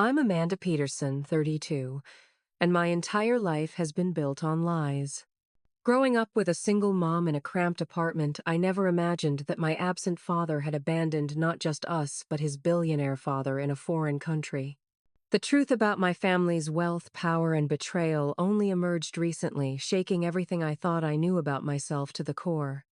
I'm Amanda Peterson, 32, and my entire life has been built on lies. Growing up with a single mom in a cramped apartment, I never imagined that my absent father had abandoned not just us, but his billionaire father in a foreign country. The truth about my family's wealth, power, and betrayal only emerged recently, shaking everything I thought I knew about myself to the core.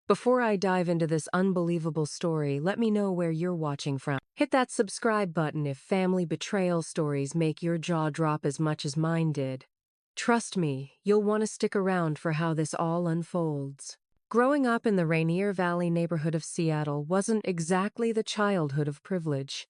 Before I dive into this unbelievable story, let me know where you're watching from. Hit that subscribe button if family betrayal stories make your jaw drop as much as mine did. Trust me, you'll want to stick around for how this all unfolds. Growing up in the Rainier Valley neighborhood of Seattle wasn't exactly the childhood of privilege.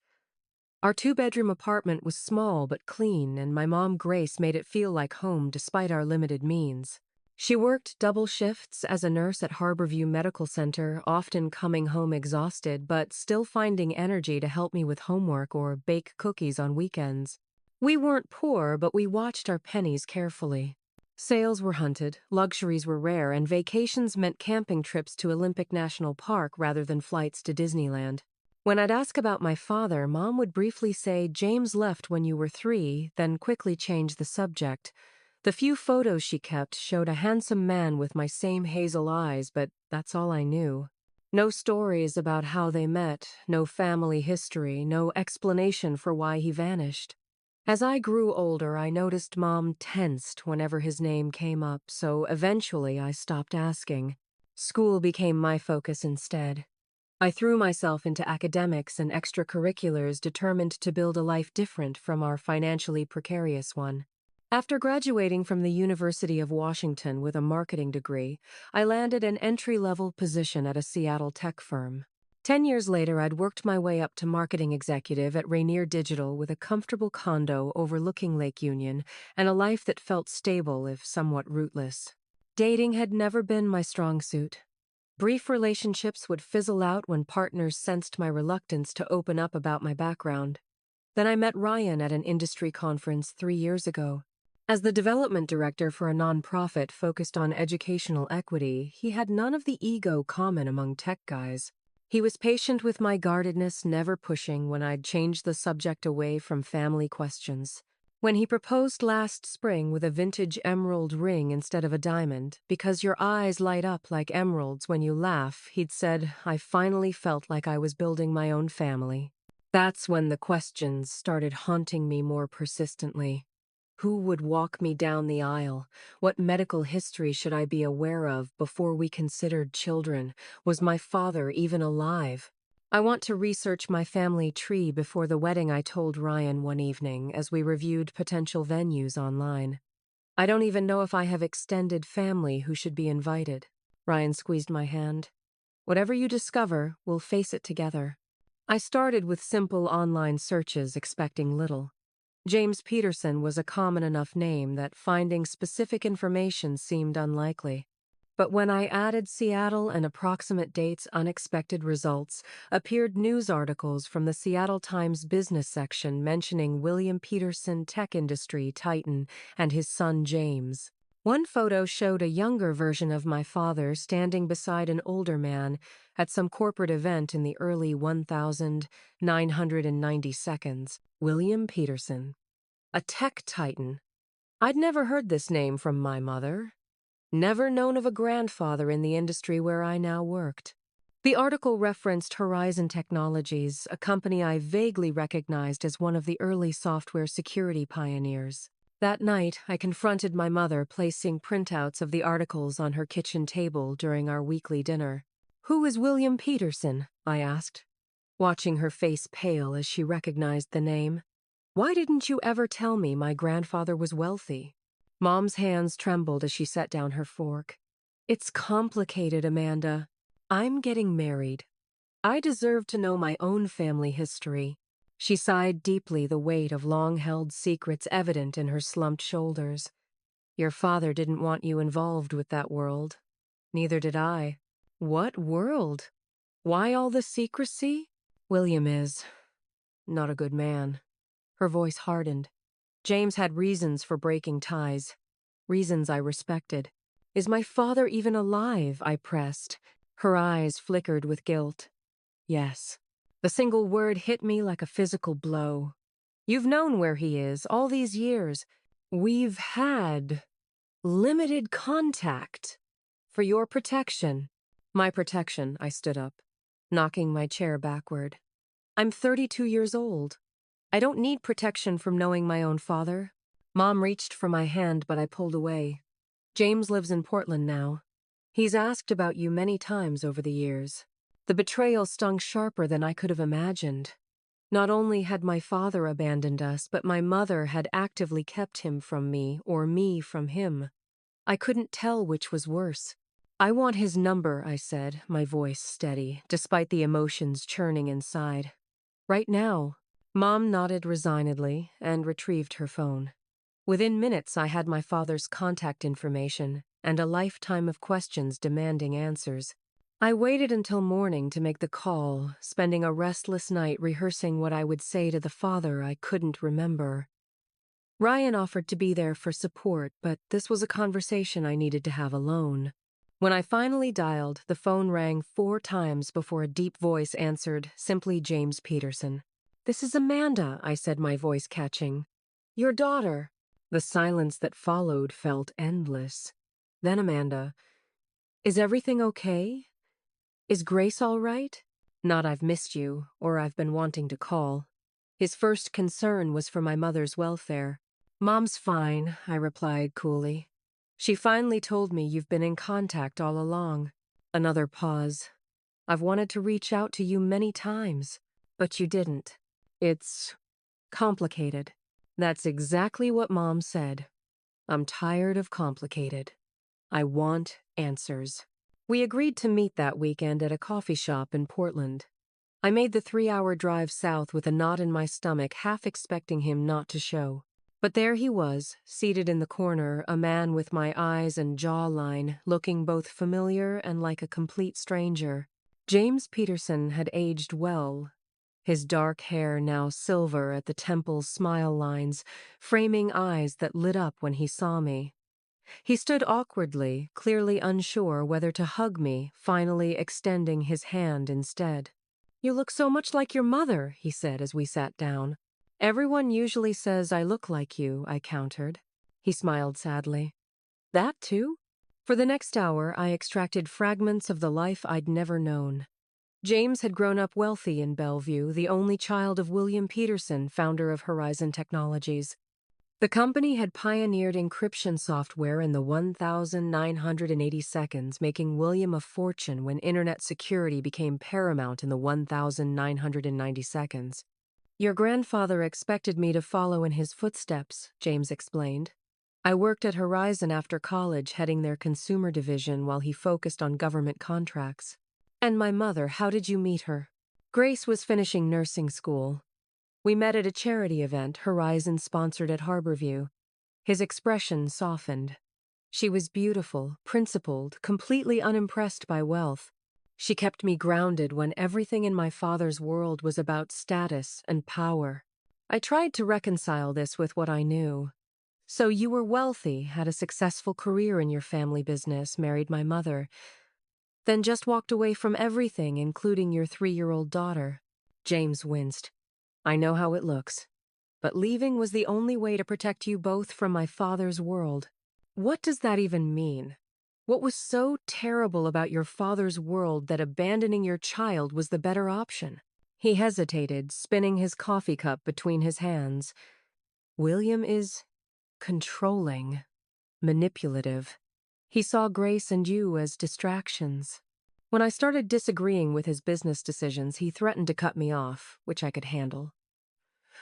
Our two-bedroom apartment was small but clean, and my mom Grace made it feel like home despite our limited means. She worked double shifts as a nurse at Harborview Medical Center, often coming home exhausted, but still finding energy to help me with homework or bake cookies on weekends. We weren't poor, but we watched our pennies carefully. Sales were hunted, luxuries were rare, and vacations meant camping trips to Olympic National Park rather than flights to Disneyland. When I'd ask about my father, Mom would briefly say, "James left when you were 3, then quickly change the subject. The few photos she kept showed a handsome man with my same hazel eyes, but that's all I knew. No stories about how they met, no family history, no explanation for why he vanished. As I grew older, I noticed Mom tensed whenever his name came up, so eventually I stopped asking. School became my focus instead. I threw myself into academics and extracurriculars, determined to build a life different from our financially precarious one. After graduating from the University of Washington with a marketing degree, I landed an entry-level position at a Seattle tech firm. 10 years later, I'd worked my way up to marketing executive at Rainier Digital with a comfortable condo overlooking Lake Union and a life that felt stable if somewhat rootless. Dating had never been my strong suit. Brief relationships would fizzle out when partners sensed my reluctance to open up about my background. Then I met Ryan at an industry conference 3 years ago. As the development director for a nonprofit focused on educational equity, he had none of the ego common among tech guys. He was patient with my guardedness, never pushing when I'd changed the subject away from family questions. When he proposed last spring with a vintage emerald ring instead of a diamond, because your eyes light up like emeralds when you laugh, he'd said, I finally felt like I was building my own family. That's when the questions started haunting me more persistently. Who would walk me down the aisle? What medical history should I be aware of before we considered children? Was my father even alive? I want to research my family tree before the wedding, I told Ryan one evening as we reviewed potential venues online. I don't even know if I have extended family who should be invited. Ryan squeezed my hand. Whatever you discover, we'll face it together. I started with simple online searches, expecting little. James Peterson was a common enough name that finding specific information seemed unlikely. But when I added Seattle and approximate dates, unexpected results appeared. News articles from the Seattle Times business section mentioning William Peterson, tech industry titan, and his son James. One photo showed a younger version of my father standing beside an older man at some corporate event in the early 1992. William Peterson. A tech titan. I'd never heard this name from my mother. Never known of a grandfather in the industry where I now worked. The article referenced Horizon Technologies, a company I vaguely recognized as one of the early software security pioneers. That night, I confronted my mother, placing printouts of the articles on her kitchen table during our weekly dinner. "Who is William Peterson?" I asked, watching her face pale as she recognized the name. "Why didn't you ever tell me my grandfather was wealthy?" Mom's hands trembled as she set down her fork. "It's complicated, Amanda. I'm getting married. I deserve to know my own family history." She sighed deeply, the weight of long-held secrets evident in her slumped shoulders. "Your father didn't want you involved with that world. Neither did I." "What world? Why all the secrecy?" "William is not a good man." Her voice hardened. "James had reasons for breaking ties. Reasons I respected. Is my father even alive?" I pressed. Her eyes flickered with guilt. "Yes." The single word hit me like a physical blow. You've known where he is all these years. We've had limited contact. For your protection. My protection, I stood up, knocking my chair backward. I'm 32 years old. I don't need protection from knowing my own father. Mom reached for my hand, but I pulled away. James lives in Portland now. He's asked about you many times over the years. The betrayal stung sharper than I could have imagined. Not only had my father abandoned us, but my mother had actively kept him from me, or me from him. I couldn't tell which was worse. I want his number, I said, my voice steady, despite the emotions churning inside. Right now. Mom nodded resignedly and retrieved her phone. Within minutes, I had my father's contact information and a lifetime of questions demanding answers. I waited until morning to make the call, spending a restless night rehearsing what I would say to the father I couldn't remember. Ryan offered to be there for support, but this was a conversation I needed to have alone. When I finally dialed, the phone rang 4 times before a deep voice answered, simply James Peterson. "This is Amanda," I said, my voice catching. "Your daughter." The silence that followed felt endless. Then Amanda, "Is everything okay? Is Grace all right?" Not "I've missed you," or "I've been wanting to call." His first concern was for my mother's welfare. "Mom's fine," I replied coolly. "She finally told me you've been in contact all along." Another pause. "I've wanted to reach out to you many times, but you didn't. It's complicated." That's exactly what Mom said. I'm tired of complicated. I want answers. We agreed to meet that weekend at a coffee shop in Portland. I made the 3-hour drive south with a knot in my stomach, half expecting him not to show. But there he was, seated in the corner, a man with my eyes and jawline, looking both familiar and like a complete stranger. James Peterson had aged well. His dark hair now silver at the temples' smile lines, framing eyes that lit up when he saw me. He stood awkwardly, clearly unsure whether to hug me, finally extending his hand instead. "You look so much like your mother," he said as we sat down. "Everyone usually says I look like you," I countered. He smiled sadly. "That too?" For the next hour, I extracted fragments of the life I'd never known. James had grown up wealthy in Bellevue, the only child of William Peterson, founder of Horizon Technologies. The company had pioneered encryption software in the 1980 seconds, making William a fortune when internet security became paramount in the 1990 seconds. "Your grandfather expected me to follow in his footsteps," James explained. "I worked at Horizon after college, heading their consumer division while he focused on government contracts. And my mother, how did you meet her?" "Grace was finishing nursing school. We met at a charity event Horizon sponsored at Harborview." His expression softened. "She was beautiful, principled, completely unimpressed by wealth. She kept me grounded when everything in my father's world was about status and power." I tried to reconcile this with what I knew. "So you were wealthy, had a successful career in your family business, married my mother, then just walked away from everything, including your 3-year-old daughter." James winced. "I know how it looks. But leaving was the only way to protect you both from my father's world." "What does that even mean? What was so terrible about your father's world that abandoning your child was the better option?" He hesitated, spinning his coffee cup between his hands. "William is controlling, manipulative. He saw Grace and you as distractions. When I started disagreeing with his business decisions, he threatened to cut me off, which I could handle.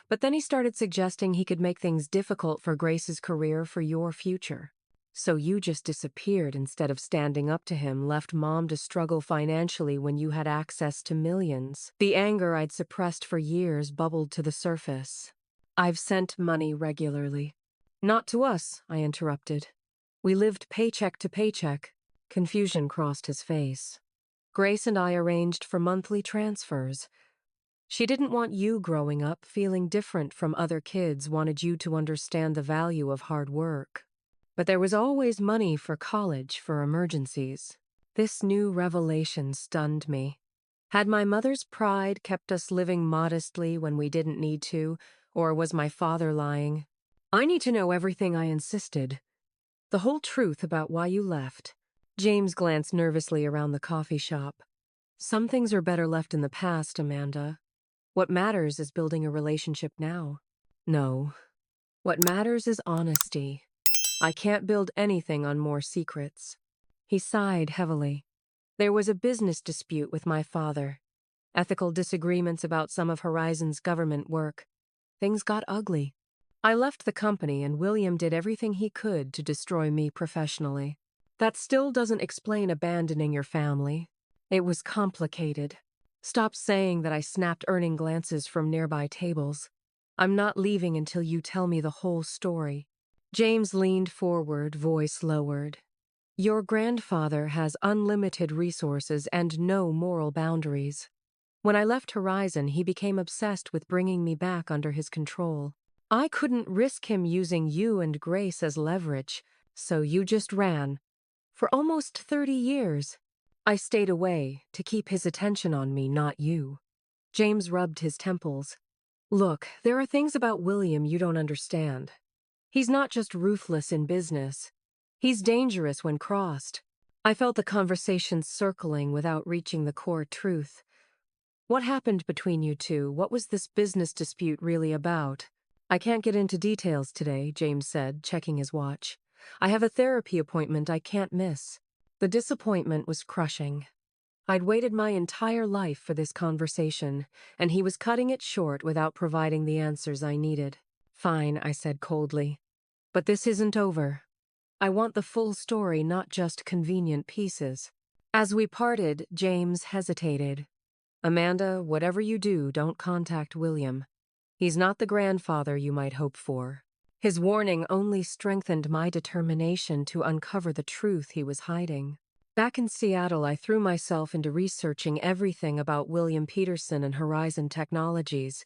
But then he started suggesting he could make things difficult for Grace's career, for your future. So you just disappeared instead of standing up to him, left Mom to struggle financially when you had access to millions." The anger I'd suppressed for years bubbled to the surface. "I've sent money regularly." "Not to us," I interrupted. "We lived paycheck to paycheck." Confusion crossed his face. "Grace and I arranged for monthly transfers. She didn't want you growing up feeling different from other kids, wanted you to understand the value of hard work. But there was always money for college, for emergencies." This new revelation stunned me. Had my mother's pride kept us living modestly when we didn't need to, Or was my father lying? I need to know everything, I insisted. The whole truth about why you left. James glanced nervously around the coffee shop. Some things are better left in the past, Amanda. What matters is building a relationship now. No. What matters is honesty. I can't build anything on more secrets. He sighed heavily. There was a business dispute with my father. Ethical disagreements about some of Horizon's government work. Things got ugly. I left the company and William did everything he could to destroy me professionally. That still doesn't explain abandoning your family. It was complicated. Stop saying that I snapped earning glances from nearby tables. I'm not leaving until you tell me the whole story. James leaned forward, voice lowered. Your grandfather has unlimited resources and no moral boundaries. When I left Horizon, he became obsessed with bringing me back under his control. I couldn't risk him using you and Grace as leverage, so you just ran. For almost 30 years. I stayed away to keep his attention on me, not you. James rubbed his temples. Look, there are things about William you don't understand. He's not just ruthless in business. He's dangerous when crossed. I felt the conversation circling without reaching the core truth. What happened between you two? What was this business dispute really about? I can't get into details today, James said, checking his watch. I have a therapy appointment I can't miss. The disappointment was crushing. I'd waited my entire life for this conversation, and he was cutting it short without providing the answers I needed. Fine, I said coldly. But this isn't over. I want the full story, not just convenient pieces. As we parted, James hesitated. Amanda, whatever you do, don't contact William. He's not the grandfather you might hope for. His warning only strengthened my determination to uncover the truth he was hiding. Back in Seattle, I threw myself into researching everything about William Peterson and Horizon Technologies.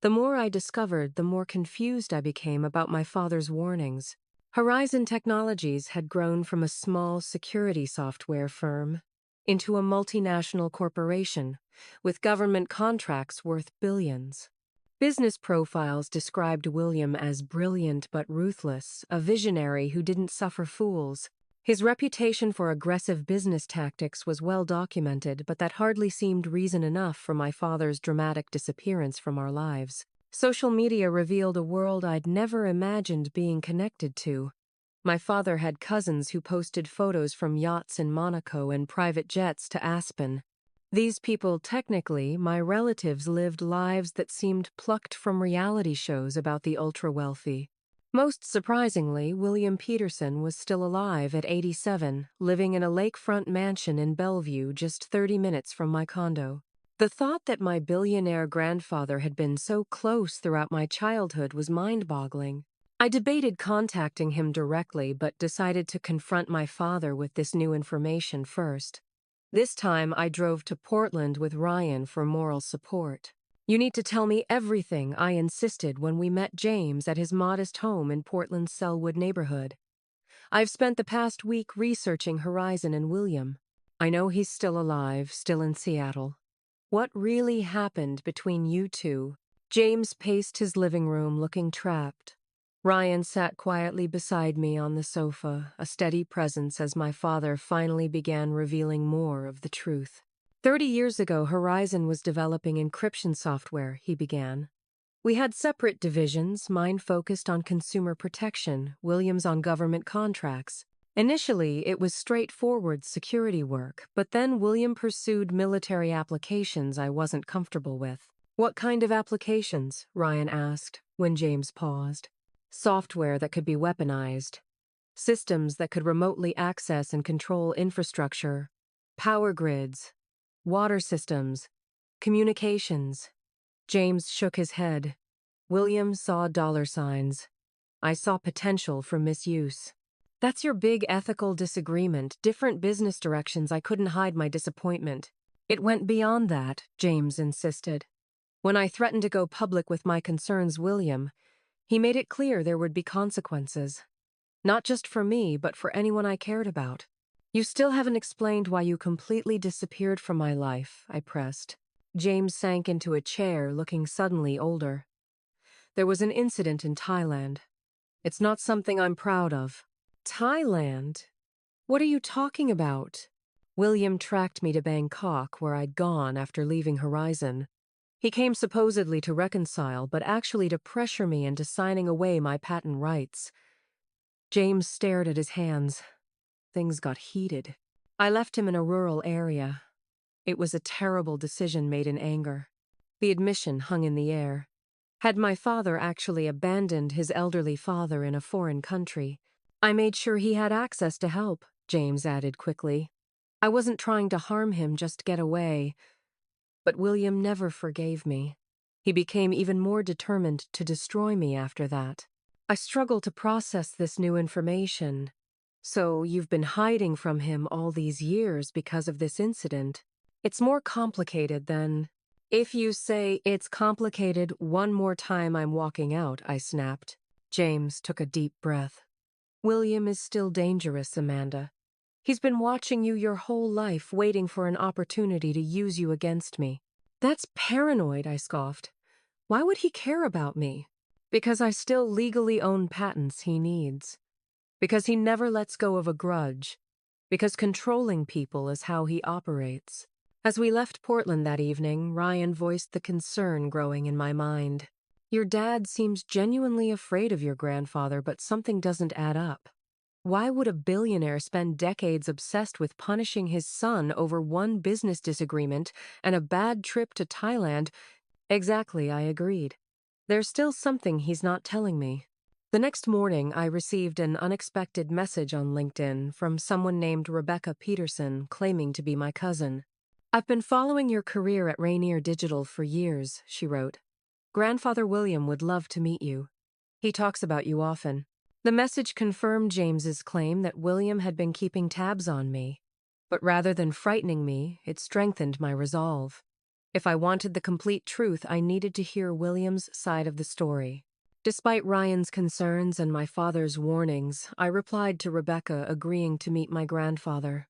The more I discovered, the more confused I became about my father's warnings. Horizon Technologies had grown from a small security software firm into a multinational corporation, with government contracts worth billions. Business profiles described William as brilliant but ruthless, a visionary who didn't suffer fools. His reputation for aggressive business tactics was well documented, but that hardly seemed reason enough for my father's dramatic disappearance from our lives. Social media revealed a world I'd never imagined being connected to. My father had cousins who posted photos from yachts in Monaco and private jets to Aspen. These people, technically, my relatives, lived lives that seemed plucked from reality shows about the ultra-wealthy. Most surprisingly, William Peterson was still alive at 87, living in a lakefront mansion in Bellevue just 30 minutes from my condo. The thought that my billionaire grandfather had been so close throughout my childhood was mind-boggling. I debated contacting him directly, but decided to confront my father with this new information first. This time, I drove to Portland with Ryan for moral support. You need to tell me everything, I insisted when we met James at his modest home in Portland's Sellwood neighborhood. I've spent the past week researching Horizon and William. I know he's still alive, still in Seattle. What really happened between you two? James paced his living room, looking trapped. Ryan sat quietly beside me on the sofa, a steady presence as my father finally began revealing more of the truth. 30 years ago, Horizon was developing encryption software, he began. We had separate divisions, mine focused on consumer protection, William's on government contracts. Initially, it was straightforward security work, but then William pursued military applications I wasn't comfortable with. What kind of applications? Ryan asked, when James paused. Software that could be weaponized. Systems that could remotely access and control infrastructure. Power grids. Water systems. Communications. James shook his head. William saw dollar signs. I saw potential for misuse. That's your big ethical disagreement, different business directions. I couldn't hide my disappointment. It went beyond that, James insisted. When I threatened to go public with my concerns, he made it clear there would be consequences. Not just for me, but for anyone I cared about. You still haven't explained why you completely disappeared from my life, I pressed. James sank into a chair, looking suddenly older. There was an incident in Thailand. It's not something I'm proud of. Thailand? What are you talking about? William tracked me to Bangkok, where I'd gone after leaving Horizon. He came supposedly to reconcile, but actually to pressure me into signing away my patent rights. James stared at his hands. Things got heated. I left him in a rural area. It was a terrible decision made in anger. The admission hung in the air. Had my father actually abandoned his elderly father in a foreign country? I made sure he had access to help, James added quickly. I wasn't trying to harm him, just get away. But William never forgave me. He became even more determined to destroy me after that. I struggle to process this new information. So you've been hiding from him all these years because of this incident. It's more complicated than... If you say it's complicated one more time, I'm walking out, I snapped. James took a deep breath. William is still dangerous, Amanda. He's been watching you your whole life, waiting for an opportunity to use you against me. That's paranoid, I scoffed. Why would he care about me? Because I still legally own patents he needs. Because he never lets go of a grudge. Because controlling people is how he operates. As we left Portland that evening, Ryan voiced the concern growing in my mind. Your dad seems genuinely afraid of your grandfather, but something doesn't add up. Why would a billionaire spend decades obsessed with punishing his son over one business disagreement and a bad trip to Thailand? Exactly, I agreed. There's still something he's not telling me. The next morning, I received an unexpected message on LinkedIn from someone named Rebecca Peterson claiming to be my cousin. I've been following your career at Rainier Digital for years, she wrote. Grandfather William would love to meet you. He talks about you often. The message confirmed James's claim that William had been keeping tabs on me. But rather than frightening me, it strengthened my resolve. If I wanted the complete truth, I needed to hear William's side of the story. Despite Ryan's concerns and my father's warnings, I replied to Rebecca, agreeing to meet my grandfather.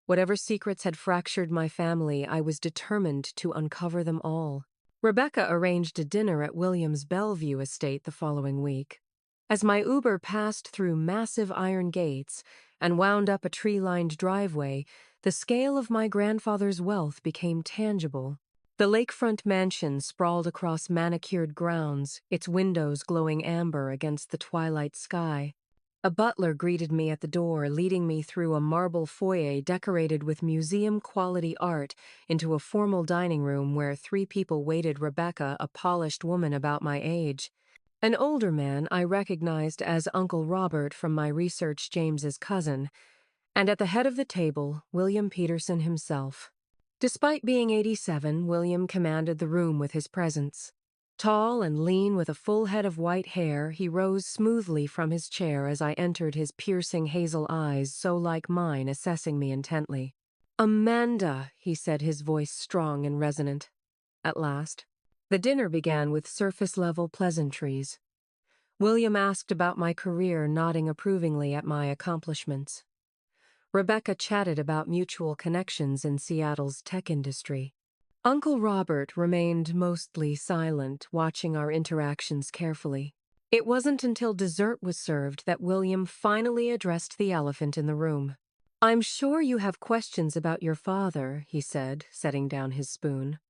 Whatever secrets had fractured my family, I was determined to uncover them all. Rebecca arranged a dinner at William's Bellevue estate the following week. As my Uber passed through massive iron gates and wound up a tree-lined driveway, the scale of my grandfather's wealth became tangible. The lakefront mansion sprawled across manicured grounds, its windows glowing amber against the twilight sky. A butler greeted me at the door, leading me through a marble foyer decorated with museum-quality art into a formal dining room where 3 people waited. Rebecca, a polished woman about my age. An older man I recognized as Uncle Robert from my research, James's cousin. And at the head of the table, William Peterson himself. Despite being 87, William commanded the room with his presence. Tall and lean with a full head of white hair, he rose smoothly from his chair as I entered, his piercing hazel eyes so like mine assessing me intently. Amanda, he said, his voice strong and resonant. At last. The dinner began with surface-level pleasantries. William asked about my career, nodding approvingly at my accomplishments. Rebecca chatted about mutual connections in Seattle's tech industry. Uncle Robert remained mostly silent, watching our interactions carefully. It wasn't until dessert was served that William finally addressed the elephant in the room. I'm sure you have questions about your father, he said, setting down his spoon.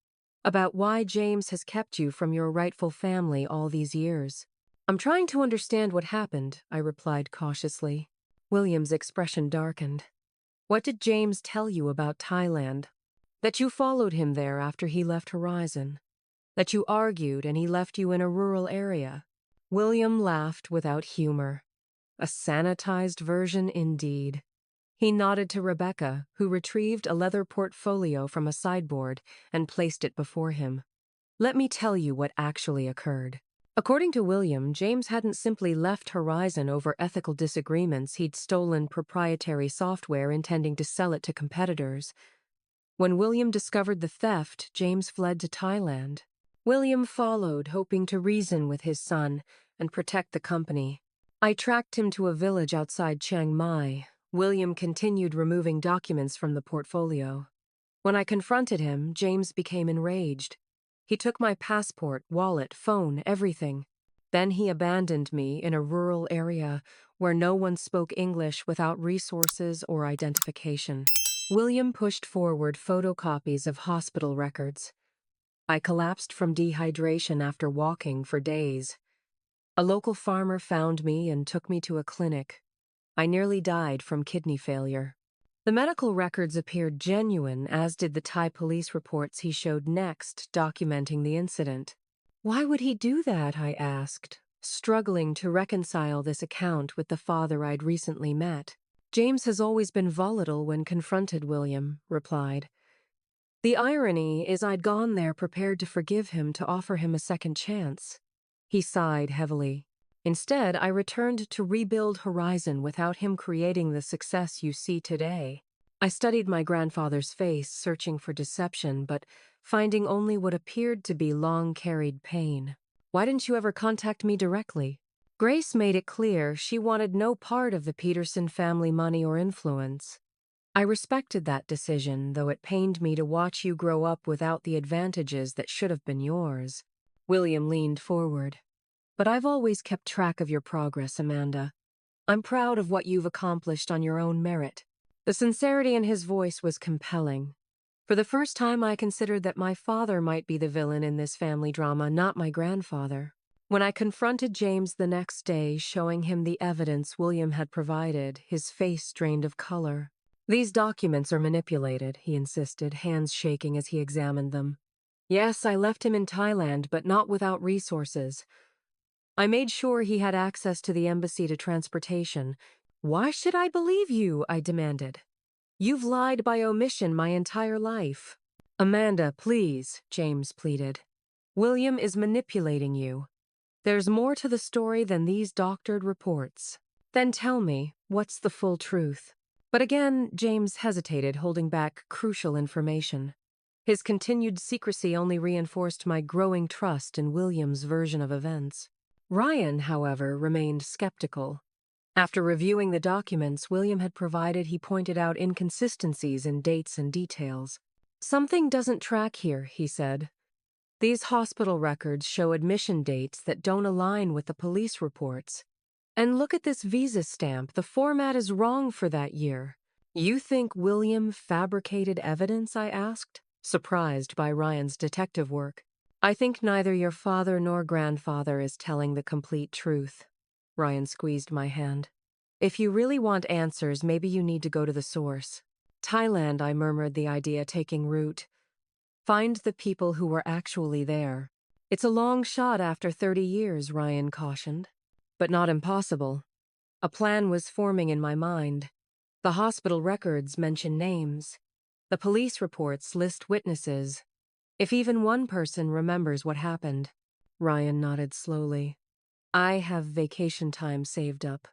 About why James has kept you from your rightful family all these years. I'm trying to understand what happened, I replied cautiously. William's expression darkened. What did James tell you about Thailand? That you followed him there after he left Horizon. That you argued and he left you in a rural area. William laughed without humor. A sanitized version indeed. He nodded to Rebecca, who retrieved a leather portfolio from a sideboard and placed it before him. Let me tell you what actually occurred. According to William, James hadn't simply left Horizon over ethical disagreements. He'd stolen proprietary software intending to sell it to competitors. When William discovered the theft, James fled to Thailand. William followed, hoping to reason with his son and protect the company. I tracked him to a village outside Chiang Mai. William continued removing documents from the portfolio. When I confronted him, James became enraged. He took my passport, wallet, phone, everything. Then he abandoned me in a rural area where no one spoke English without resources or identification. William pushed forward photocopies of hospital records. I collapsed from dehydration after walking for days. A local farmer found me and took me to a clinic. I nearly died from kidney failure. The medical records appeared genuine, as did the Thai police reports he showed next, documenting the incident. Why would he do that, I asked, struggling to reconcile this account with the father I'd recently met. James has always been volatile when confronted, William replied. The irony is I'd gone there prepared to forgive him, to offer him a second chance. He sighed heavily. Instead, I returned to rebuild Horizon without him creating the success you see today. I studied my grandfather's face, searching for deception, but finding only what appeared to be long-carried pain. Why didn't you ever contact me directly? Grace made it clear she wanted no part of the Peterson family money or influence. I respected that decision, though it pained me to watch you grow up without the advantages that should have been yours. William leaned forward. But I've always kept track of your progress, Amanda. I'm proud of what you've accomplished on your own merit. The sincerity in his voice was compelling. For the first time, I considered that my father might be the villain in this family drama, not my grandfather. When I confronted James the next day, showing him the evidence William had provided, his face drained of color. These documents are manipulated, he insisted, hands shaking as he examined them. Yes, I left him in Thailand, but not without resources. I made sure he had access to the embassy to transportation. Why should I believe you? I demanded. You've lied by omission my entire life. Amanda, please, James pleaded. William is manipulating you. There's more to the story than these doctored reports. Then tell me, what's the full truth? But again, James hesitated, holding back crucial information. His continued secrecy only reinforced my growing trust in William's version of events. Ryan, however, remained skeptical. After reviewing the documents William had provided, he pointed out inconsistencies in dates and details. Something doesn't track here, he said. These hospital records show admission dates that don't align with the police reports. And look at this visa stamp. The format is wrong for that year. You think William fabricated evidence? I asked, surprised by Ryan's detective work. I think neither your father nor grandfather is telling the complete truth. Ryan squeezed my hand. If you really want answers, maybe you need to go to the source. Thailand, I murmured, the idea taking root. Find the people who were actually there. It's a long shot after 30 years, Ryan cautioned. But not impossible. A plan was forming in my mind. The hospital records mention names. The police reports list witnesses. If even one person remembers what happened. Ryan nodded slowly. I have vacation time saved up.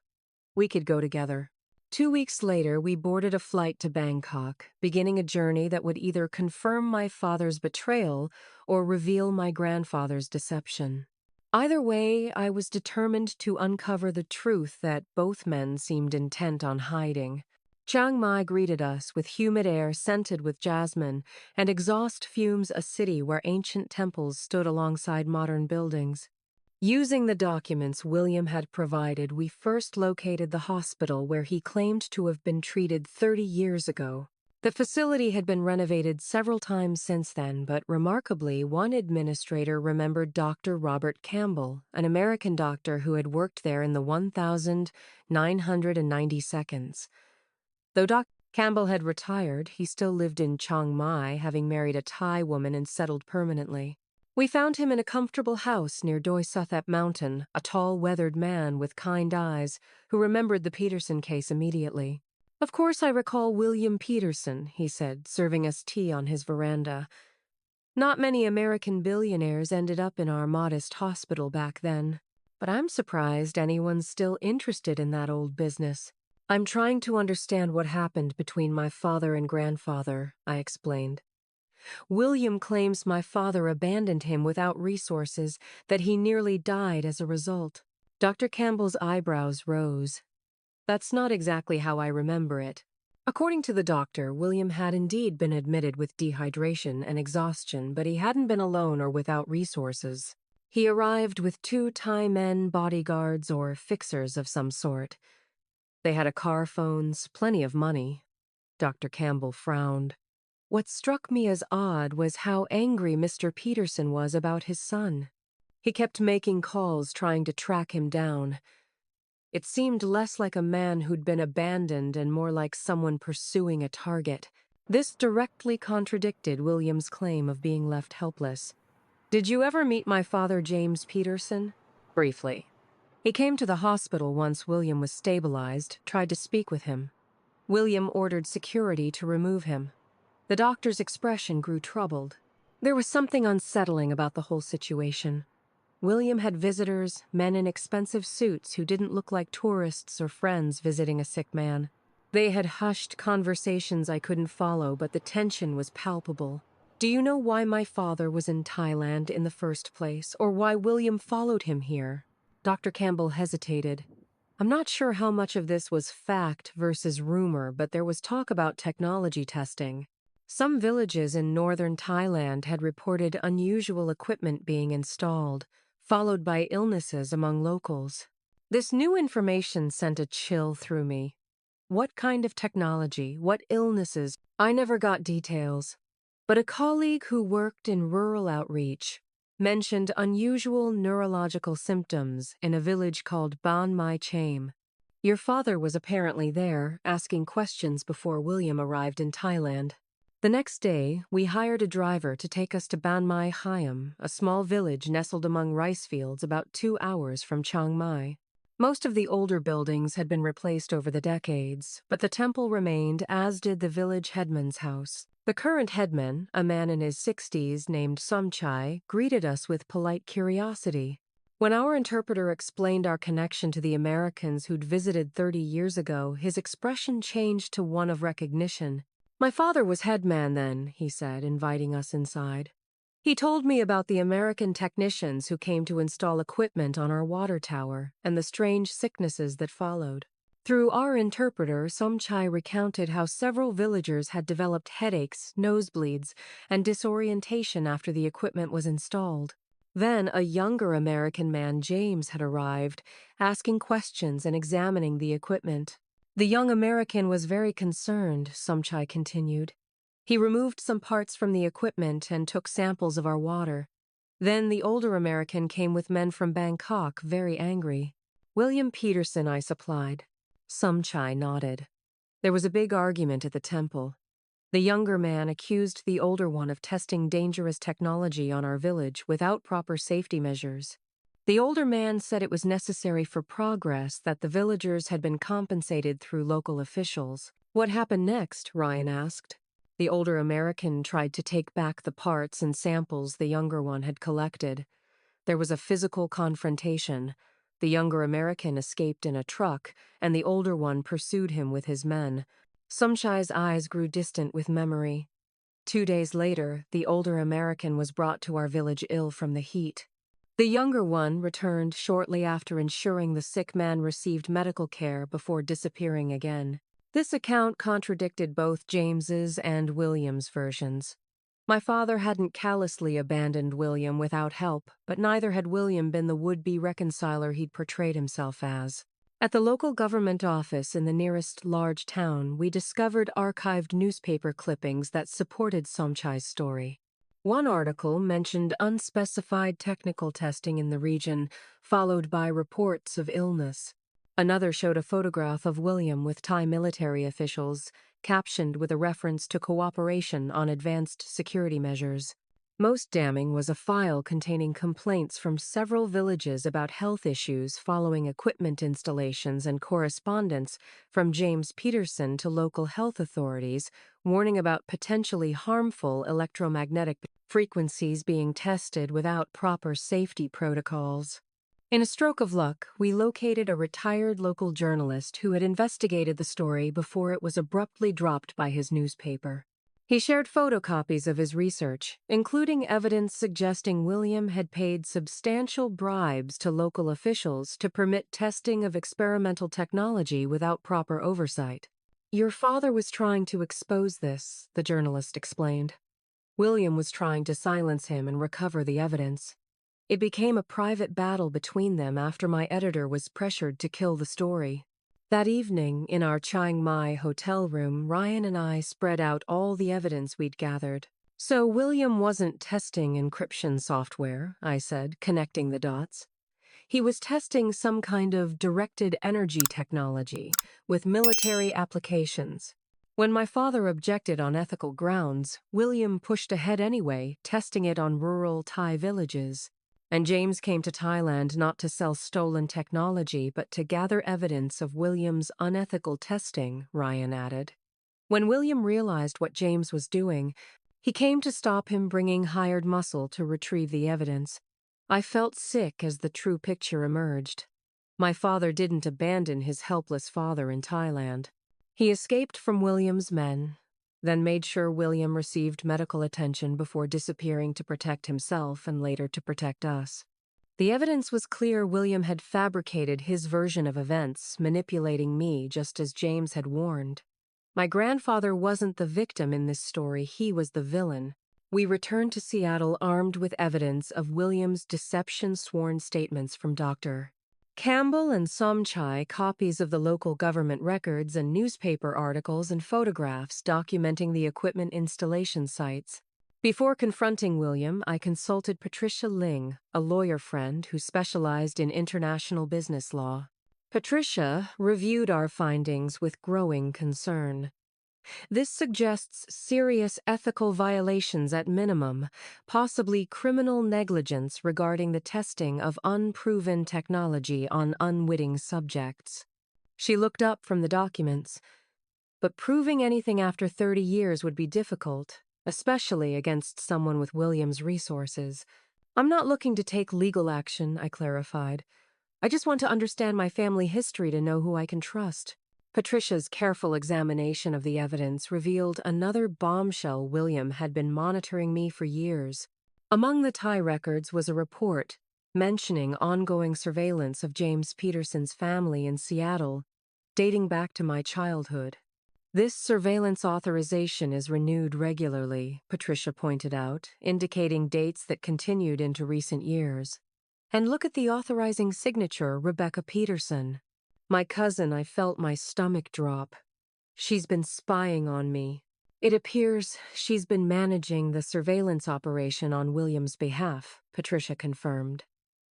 We could go together. 2 weeks later, we boarded a flight to Bangkok, beginning a journey that would either confirm my father's betrayal or reveal my grandfather's deception. Either way, I was determined to uncover the truth that both men seemed intent on hiding. Chiang Mai greeted us with humid air scented with jasmine and exhaust fumes, a city where ancient temples stood alongside modern buildings. Using the documents William had provided, we first located the hospital where he claimed to have been treated 30 years ago. The facility had been renovated several times since then, but remarkably, one administrator remembered Dr. Robert Campbell, an American doctor who had worked there in the 1990 seconds. Though Dr. Campbell had retired, he still lived in Chiang Mai, having married a Thai woman and settled permanently. We found him in a comfortable house near Doi Suthep Mountain, a tall, weathered man with kind eyes who remembered the Peterson case immediately. Of course I recall William Peterson, he said, serving us tea on his veranda. Not many American billionaires ended up in our modest hospital back then, but I'm surprised anyone's still interested in that old business. I'm trying to understand what happened between my father and grandfather, I explained. William claims my father abandoned him without resources, that he nearly died as a result. Dr. Campbell's eyebrows rose. That's not exactly how I remember it. According to the doctor, William had indeed been admitted with dehydration and exhaustion, but he hadn't been alone or without resources. He arrived with 2 Thai men, bodyguards or fixers of some sort. They had a car, phones, plenty of money. Dr. Campbell frowned. What struck me as odd was how angry Mr. Peterson was about his son. He kept making calls trying to track him down. It seemed less like a man who'd been abandoned and more like someone pursuing a target. This directly contradicted William's claim of being left helpless. Did you ever meet my father, James Peterson? Briefly. He came to the hospital once William was stabilized, tried to speak with him. William ordered security to remove him. The doctor's expression grew troubled. There was something unsettling about the whole situation. William had visitors, men in expensive suits who didn't look like tourists or friends visiting a sick man. They had hushed conversations I couldn't follow, but the tension was palpable. Do you know why my father was in Thailand in the first place, or why William followed him here? Dr. Campbell hesitated. I'm not sure how much of this was fact versus rumor, but there was talk about technology testing. Some villages in northern Thailand had reported unusual equipment being installed, followed by illnesses among locals. This new information sent a chill through me. What kind of technology? What illnesses? I never got details. But a colleague who worked in rural outreach mentioned unusual neurological symptoms in a village called Ban Mai Cham. Your father was apparently there, asking questions before William arrived in Thailand. The next day, we hired a driver to take us to Ban Mai Hiam, a small village nestled among rice fields about 2 hours from Chiang Mai. Most of the older buildings had been replaced over the decades, but the temple remained, as did the village headman's house. The current headman, a man in his 60s named Somchai, greeted us with polite curiosity. When our interpreter explained our connection to the Americans who'd visited 30 years ago, his expression changed to one of recognition. My father was headman then, he said, inviting us inside. He told me about the American technicians who came to install equipment on our water tower and the strange sicknesses that followed. Through our interpreter, Somchai recounted how several villagers had developed headaches, nosebleeds, and disorientation after the equipment was installed. Then a younger American man, James, had arrived, asking questions and examining the equipment. The young American was very concerned, Somchai continued. He removed some parts from the equipment and took samples of our water. Then the older American came with men from Bangkok, very angry. William Peterson, I supplied. Somchai nodded. There was a big argument at the temple. The younger man accused the older one of testing dangerous technology on our village without proper safety measures. The older man said it was necessary for progress, that the villagers had been compensated through local officials. What happened next? Ryan asked. The older American tried to take back the parts and samples the younger one had collected. There was a physical confrontation. The younger American escaped in a truck, and the older one pursued him with his men. Somchai's eyes grew distant with memory. 2 days later, the older American was brought to our village ill from the heat. The younger one returned shortly after, ensuring the sick man received medical care before disappearing again. This account contradicted both James's and William's versions. My father hadn't callously abandoned William without help, but neither had William been the would-be reconciler he'd portrayed himself as. At the local government office in the nearest large town, we discovered archived newspaper clippings that supported Somchai's story. One article mentioned unspecified technical testing in the region, followed by reports of illness. Another showed a photograph of William with Thai military officials, captioned with a reference to cooperation on advanced security measures. Most damning was a file containing complaints from several villages about health issues following equipment installations and correspondence from James Peterson to local health authorities, warning about potentially harmful electromagnetic frequencies being tested without proper safety protocols. In a stroke of luck, we located a retired local journalist who had investigated the story before it was abruptly dropped by his newspaper. He shared photocopies of his research, including evidence suggesting William had paid substantial bribes to local officials to permit testing of experimental technology without proper oversight. Your father was trying to expose this, the journalist explained. William was trying to silence him and recover the evidence. It became a private battle between them after my editor was pressured to kill the story. That evening, in our Chiang Mai hotel room, Ryan and I spread out all the evidence we'd gathered. "So William wasn't testing encryption software," I said, connecting the dots. "He was testing some kind of directed energy technology with military applications. When my father objected on ethical grounds, William pushed ahead anyway, testing it on rural Thai villages. And James came to Thailand not to sell stolen technology, but to gather evidence of William's unethical testing," Ryan added. "When William realized what James was doing, he came to stop him, bringing hired muscle to retrieve the evidence. I felt sick as the true picture emerged. My father didn't abandon his helpless father in Thailand. He escaped from William's men, then made sure William received medical attention before disappearing to protect himself and later to protect us. The evidence was clear. William had fabricated his version of events, manipulating me just as James had warned. My grandfather wasn't the victim in this story, he was the villain." We returned to Seattle armed with evidence of William's deception, sworn statements from Dr. Campbell and Somchai, copies of the local government records, and newspaper articles and photographs documenting the equipment installation sites. Before confronting William, I consulted Patricia Ling, a lawyer friend who specialized in international business law. Patricia reviewed our findings with growing concern. "This suggests serious ethical violations at minimum, possibly criminal negligence regarding the testing of unproven technology on unwitting subjects." She looked up from the documents. "But proving anything after 30 years would be difficult, especially against someone with William's resources. I'm not looking to take legal action," I clarified. "I just want to understand my family history to know who I can trust." Patricia's careful examination of the evidence revealed another bombshell. William had been monitoring me for years. Among the Thai records was a report mentioning ongoing surveillance of James Peterson's family in Seattle, dating back to my childhood. "This surveillance authorization is renewed regularly," Patricia pointed out, indicating dates that continued into recent years. "And look at the authorizing signature, Rebecca Peterson. My cousin." I felt my stomach drop. "She's been spying on me. It appears she's been managing the surveillance operation on William's behalf," Patricia confirmed.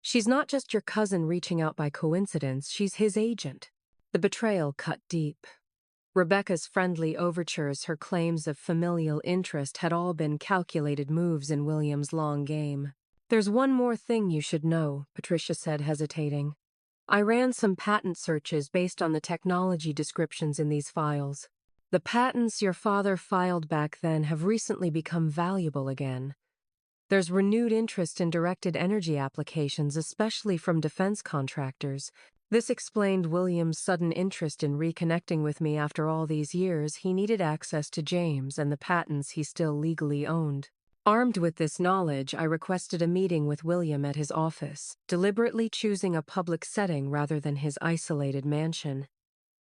"She's not just your cousin reaching out by coincidence, she's his agent." The betrayal cut deep. Rebecca's friendly overtures, her claims of familial interest had all been calculated moves in William's long game. "There's one more thing you should know," Patricia said, hesitating. "I ran some patent searches based on the technology descriptions in these files. The patents your father filed back then have recently become valuable again. There's renewed interest in directed energy applications, especially from defense contractors." This explained William's sudden interest in reconnecting with me after all these years. He needed access to James and the patents he still legally owned. Armed with this knowledge, I requested a meeting with William at his office, deliberately choosing a public setting rather than his isolated mansion.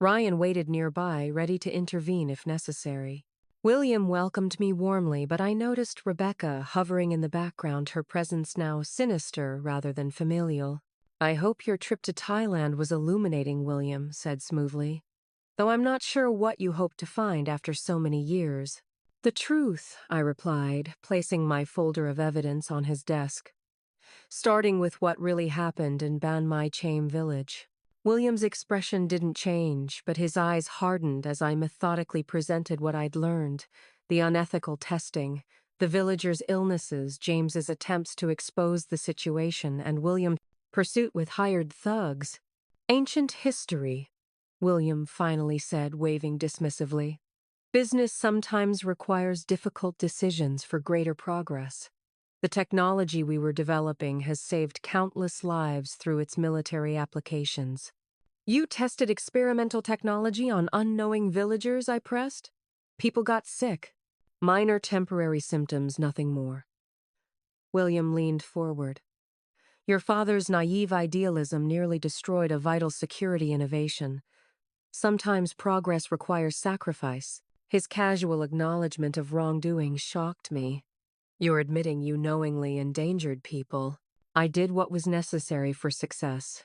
Ryan waited nearby, ready to intervene if necessary. William welcomed me warmly, but I noticed Rebecca hovering in the background, her presence now sinister rather than familial. "I hope your trip to Thailand was illuminating," William said smoothly. "Though I'm not sure what you hope to find after so many years." "The truth," I replied, placing my folder of evidence on his desk. "Starting with what really happened in Ban Mai Cham village." William's expression didn't change, but his eyes hardened as I methodically presented what I'd learned: the unethical testing, the villagers' illnesses, James's attempts to expose the situation, and William's pursuit with hired thugs. "Ancient history," William finally said, waving dismissively. "Business sometimes requires difficult decisions for greater progress. The technology we were developing has saved countless lives through its military applications." "You tested experimental technology on unknowing villagers?" I pressed. "People got sick." "Minor temporary symptoms, nothing more." William leaned forward. "Your father's naive idealism nearly destroyed a vital security innovation. Sometimes progress requires sacrifice." His casual acknowledgement of wrongdoing shocked me. "You're admitting you knowingly endangered people." I did what was necessary for success.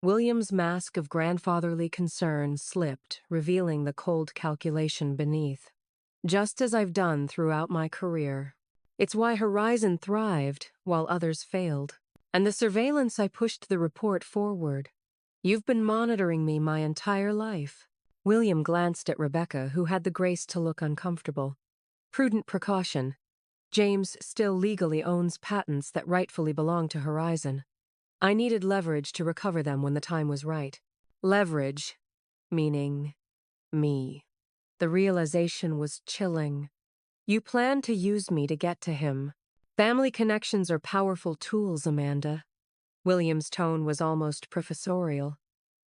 William's mask of grandfatherly concern slipped, revealing the cold calculation beneath. Just as I've done throughout my career. It's why Horizon thrived while others failed. And the surveillance I pushed the report forward. You've been monitoring me my entire life. William glanced at Rebecca, who had the grace to look uncomfortable. Prudent precaution. James still legally owns patents that rightfully belong to Horizon. I needed leverage to recover them when the time was right. Leverage, meaning me. The realization was chilling. You plan to use me to get to him. Family connections are powerful tools, Amanda. William's tone was almost professorial.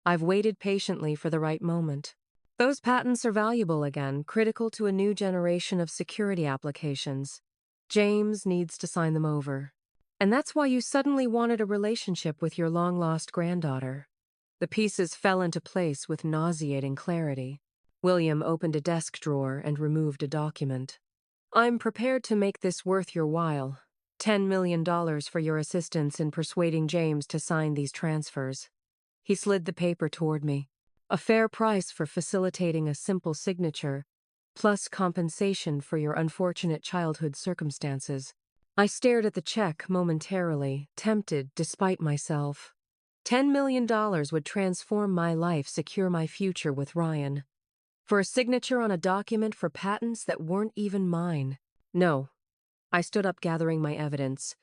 I've waited patiently for the right moment. Those patents are valuable again, critical to a new generation of security applications. James needs to sign them over. And that's why you suddenly wanted a relationship with your long-lost granddaughter. The pieces fell into place with nauseating clarity. William opened a desk drawer and removed a document. I'm prepared to make this worth your while. $10 million for your assistance in persuading James to sign these transfers. He slid the paper toward me. A fair price for facilitating a simple signature, plus compensation for your unfortunate childhood circumstances. I stared at the check momentarily, tempted despite myself. $10 million would transform my life, secure my future with Ryan. For a signature on a document for patents that weren't even mine. No. I stood up, gathering my evidence.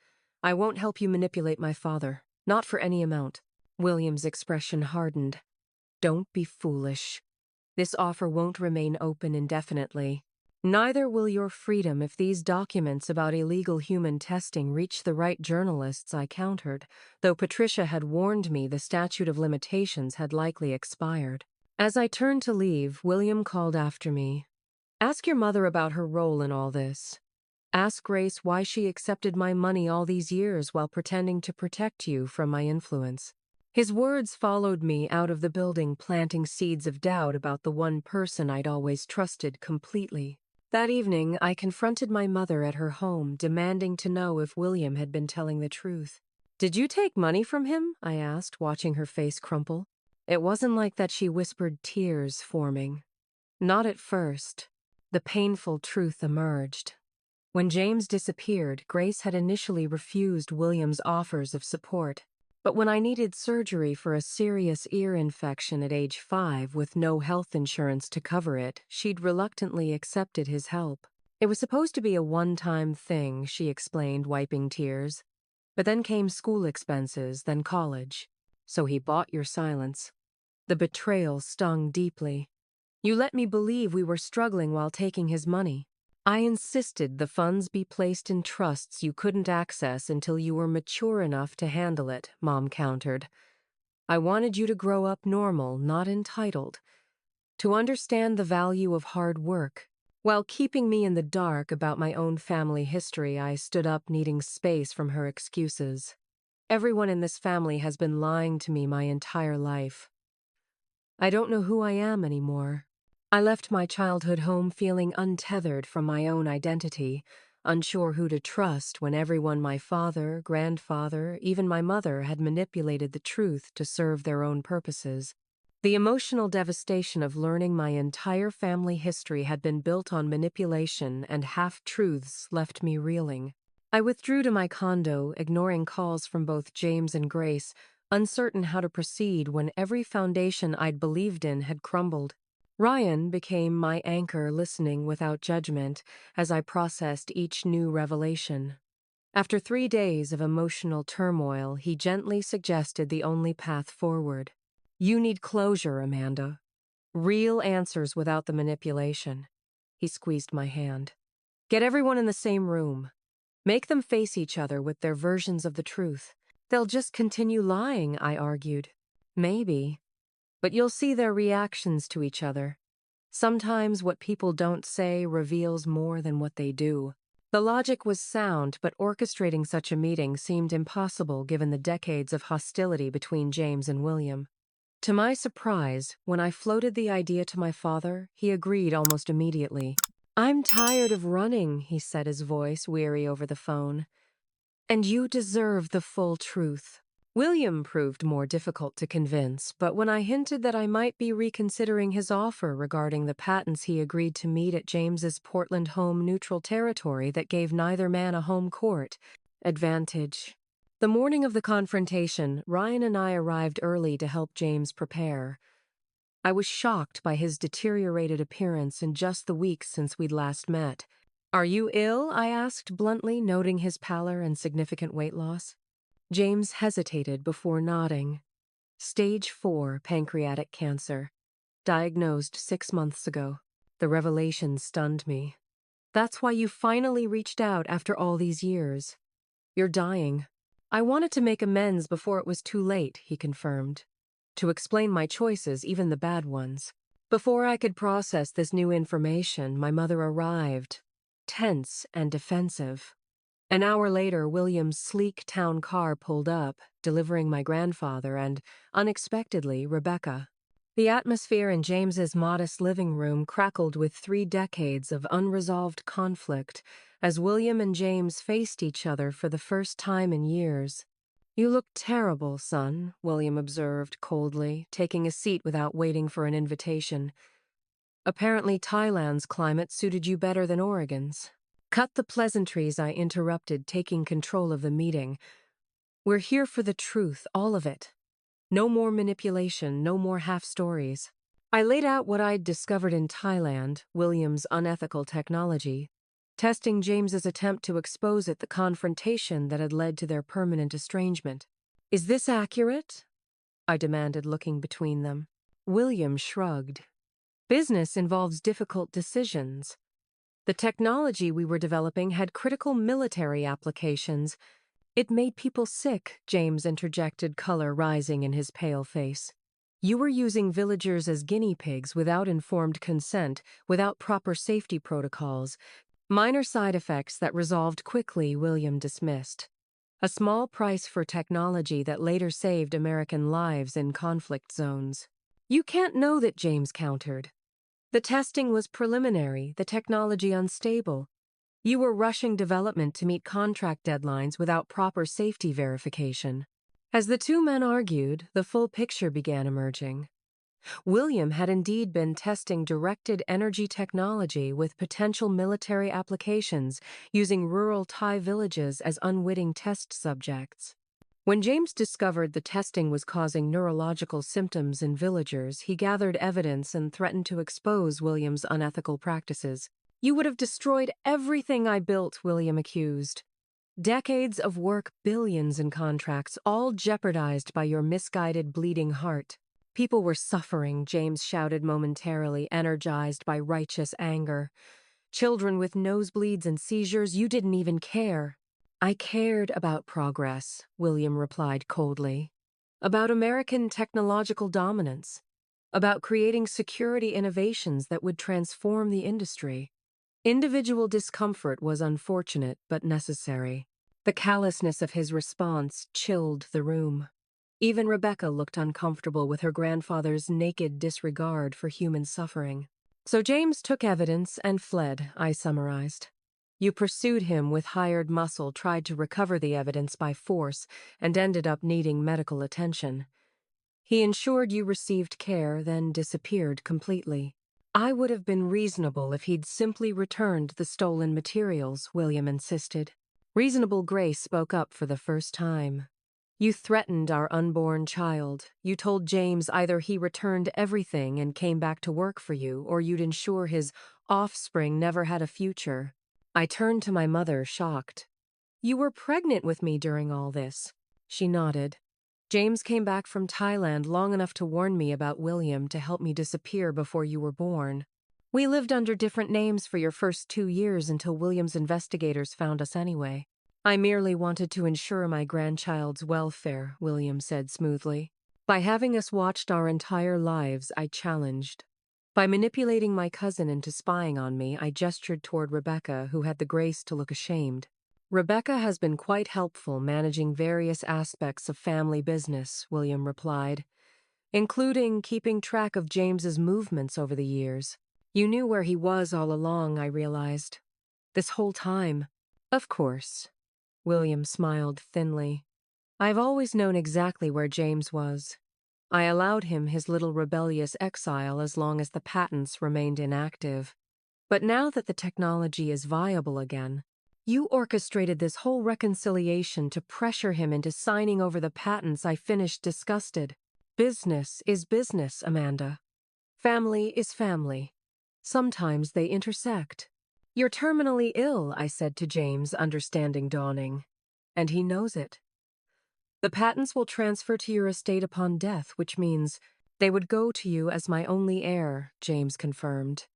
I won't help you manipulate my father. Not for any amount. William's expression hardened. Don't be foolish. This offer won't remain open indefinitely. Neither will your freedom if these documents about illegal human testing reach the right journalists, I countered, though Patricia had warned me the statute of limitations had likely expired. As I turned to leave, William called after me. Ask your mother about her role in all this. Ask Grace why she accepted my money all these years while pretending to protect you from my influence. His words followed me out of the building, planting seeds of doubt about the one person I'd always trusted completely. That evening, I confronted my mother at her home, demanding to know if William had been telling the truth. Did you take money from him? I asked, watching her face crumple. It wasn't like that, she whispered, tears forming. Not at first. The painful truth emerged. When James disappeared, Grace had initially refused William's offers of support. But when I needed surgery for a serious ear infection at age 5 with no health insurance to cover it, she'd reluctantly accepted his help. It was supposed to be a one-time thing, she explained, wiping tears. But then came school expenses, then college. So he bought your silence. The betrayal stung deeply. You let me believe we were struggling while taking his money. I insisted the funds be placed in trusts you couldn't access until you were mature enough to handle it, Mom countered. I wanted you to grow up normal, not entitled. To understand the value of hard work. While keeping me in the dark about my own family history, I stood up, needing space from her excuses. Everyone in this family has been lying to me my entire life. I don't know who I am anymore. I left my childhood home feeling untethered from my own identity, unsure who to trust when everyone, my father, grandfather, even my mother, had manipulated the truth to serve their own purposes. The emotional devastation of learning my entire family history had been built on manipulation and half-truths left me reeling. I withdrew to my condo, ignoring calls from both James and Grace, uncertain how to proceed when every foundation I'd believed in had crumbled. Ryan became my anchor, listening without judgment as I processed each new revelation. After 3 days of emotional turmoil, he gently suggested the only path forward. You need closure, Amanda. Real answers without the manipulation. He squeezed my hand. Get everyone in the same room. Make them face each other with their versions of the truth. They'll just continue lying, I argued. Maybe. But you'll see their reactions to each other. Sometimes what people don't say reveals more than what they do. The logic was sound, but orchestrating such a meeting seemed impossible given the decades of hostility between James and William. To my surprise, when I floated the idea to my father, he agreed almost immediately. I'm tired of running, he said, his voice weary over the phone. And you deserve the full truth. William proved more difficult to convince, but when I hinted that I might be reconsidering his offer regarding the patents he agreed to meet at James's Portland home neutral territory that gave neither man a home court advantage. The morning of the confrontation, Ryan and I arrived early to help James prepare. I was shocked by his deteriorated appearance in just the weeks since we'd last met. "Are you ill?" I asked bluntly, noting his pallor and significant weight loss. James hesitated before nodding. Stage 4 pancreatic cancer. Diagnosed 6 months ago. The revelation stunned me. "That's why you finally reached out after all these years. You're dying." "I wanted to make amends before it was too late," he confirmed. "To explain my choices, even the bad ones." Before I could process this new information, my mother arrived, tense and defensive. An hour later, William's sleek town car pulled up, delivering my grandfather and, unexpectedly, Rebecca. The atmosphere in James's modest living room crackled with 3 decades of unresolved conflict as William and James faced each other for the first time in years. "You look terrible, son," William observed coldly, taking a seat without waiting for an invitation. "Apparently Thailand's climate suited you better than Oregon's." "Cut the pleasantries," I interrupted, taking control of the meeting. "We're here for the truth, all of it. No more manipulation, no more half-stories." I laid out what I'd discovered in Thailand, William's unethical technology, testing James's attempt to expose it, the confrontation that had led to their permanent estrangement. "Is this accurate?" I demanded, looking between them. William shrugged. "Business involves difficult decisions. The technology we were developing had critical military applications. It made people sick," James interjected, color rising in his pale face. "You were using villagers as guinea pigs without informed consent, without proper safety protocols. Minor side effects that resolved quickly," William dismissed. "A small price for technology that later saved American lives in conflict zones." "You can't know that," James countered. "The testing was preliminary, the technology unstable. You were rushing development to meet contract deadlines without proper safety verification." As the two men argued, the full picture began emerging. William had indeed been testing directed energy technology with potential military applications, using rural Thai villages as unwitting test subjects. When James discovered the testing was causing neurological symptoms in villagers, he gathered evidence and threatened to expose William's unethical practices. "You would have destroyed everything I built," William accused. "Decades of work, billions in contracts, all jeopardized by your misguided bleeding heart." "People were suffering," James shouted momentarily, energized by righteous anger. "Children with nosebleeds and seizures, you didn't even care." "I cared about progress," William replied coldly. "About American technological dominance. About creating security innovations that would transform the industry." Individual discomfort was unfortunate but necessary. The callousness of his response chilled the room. Even Rebecca looked uncomfortable with her grandfather's naked disregard for human suffering. "So James took evidence and fled," I summarized. "You pursued him with hired muscle, tried to recover the evidence by force, and ended up needing medical attention. He ensured you received care, then disappeared completely." "I would have been reasonable if he'd simply returned the stolen materials," William insisted. Reasonable Grace spoke up for the first time. "You threatened our unborn child. You told James either he returned everything and came back to work for you, or you'd ensure his offspring never had a future." I turned to my mother, shocked. "You were pregnant with me during all this." She nodded. "James came back from Thailand long enough to warn me about William to help me disappear before you were born. We lived under different names for your first 2 years until William's investigators found us anyway." "I merely wanted to ensure my grandchild's welfare," William said smoothly. "By having us watched our entire lives," I challenged. By manipulating my cousin into spying on me, I gestured toward Rebecca, who had the grace to look ashamed. "Rebecca has been quite helpful managing various aspects of family business," William replied, "including keeping track of James's movements over the years." "You knew where he was all along," I realized. "This whole time." "Of course. William smiled thinly. I've always known exactly where James was. I allowed him his little rebellious exile as long as the patents remained inactive. But now that the technology is viable again, you orchestrated this whole reconciliation to pressure him into signing over the patents. I finished disgusted. Business is business, Amanda. Family is family. Sometimes they intersect. You're terminally ill, I said to James, understanding dawning. And he knows it. The patents will transfer to your estate upon death, which means they would go to you as my only heir, James confirmed.